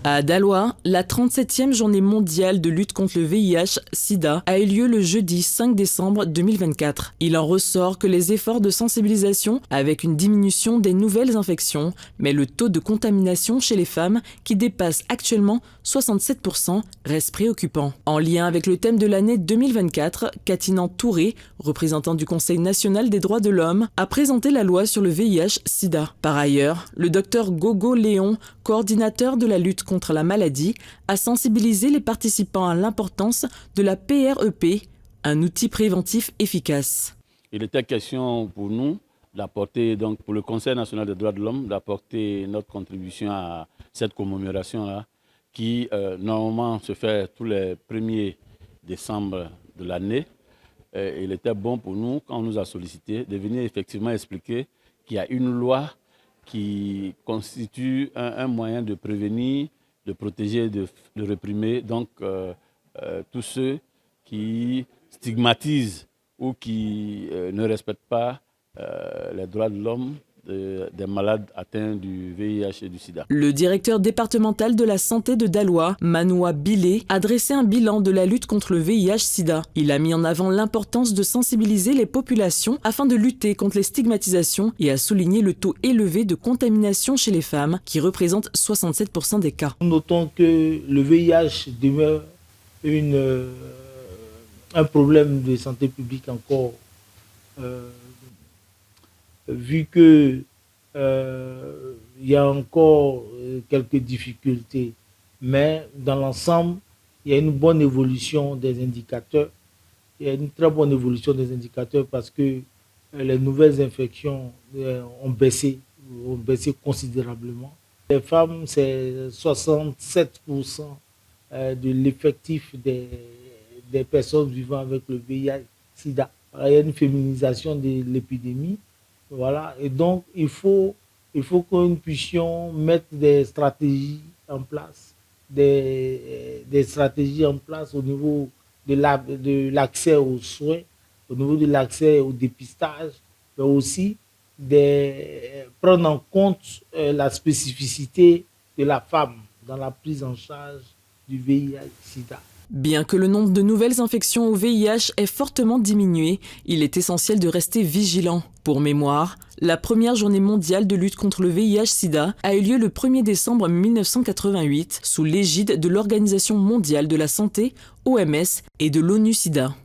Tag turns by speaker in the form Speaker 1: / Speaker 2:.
Speaker 1: À Daloa, la 37e journée mondiale de lutte contre le VIH-Sida a eu lieu le jeudi 5 décembre 2024. Il en ressort que les efforts de sensibilisation avec une diminution des nouvelles infections, mais le taux de contamination chez les femmes qui dépasse actuellement 67% reste préoccupant. En lien avec le thème de l'année 2024, Katinan Touré, représentant du Conseil national des droits de l'homme, a présenté la loi sur le VIH-Sida. Par ailleurs, le docteur Gogo Léon, coordinateur de la lutte contre la maladie, a sensibilisé les participants à l'importance de la PrEP, un outil préventif efficace.
Speaker 2: Il était question pour nous d'apporter, donc pour le Conseil national des droits de l'homme, d'apporter notre contribution à cette commémoration-là, qui normalement se fait tous les 1er décembre de l'année. Il était bon pour nous, quand on nous a sollicité, de venir effectivement expliquer qu'il y a une loi qui constitue un moyen de prévenir, de protéger, de réprimer donc tous ceux qui stigmatisent ou qui ne respectent pas les droits de l'homme des malades atteints du VIH et du sida.
Speaker 1: Le directeur départemental de la santé de Daloa, Manoua Bilé, a dressé un bilan de la lutte contre le VIH-Sida. Il a mis en avant l'importance de sensibiliser les populations afin de lutter contre les stigmatisations et a souligné le taux élevé de contamination chez les femmes, qui représente 67% des cas.
Speaker 3: Notons que le VIH demeure un problème de santé publique encore, vu que il y a encore quelques difficultés, mais dans l'ensemble, il y a une bonne évolution des indicateurs. Il y a une très bonne évolution des indicateurs parce que les nouvelles infections ont baissé considérablement. Les femmes, c'est 67% de l'effectif des personnes vivant avec le VIH-Sida. Il y a une féminisation de l'épidémie. Voilà. Et donc, il faut que nous puissions mettre des stratégies en place, des stratégies en place au niveau de l'accès aux soins, au niveau de l'accès au dépistage, mais aussi prendre en compte la spécificité de la femme dans la prise en charge du VIH-Sida.
Speaker 1: Bien que le nombre de nouvelles infections au VIH ait fortement diminué, il est essentiel de rester vigilant. Pour mémoire, la première journée mondiale de lutte contre le VIH-Sida a eu lieu le 1er décembre 1988 sous l'égide de l'Organisation mondiale de la santé, OMS, et de l'ONU-Sida.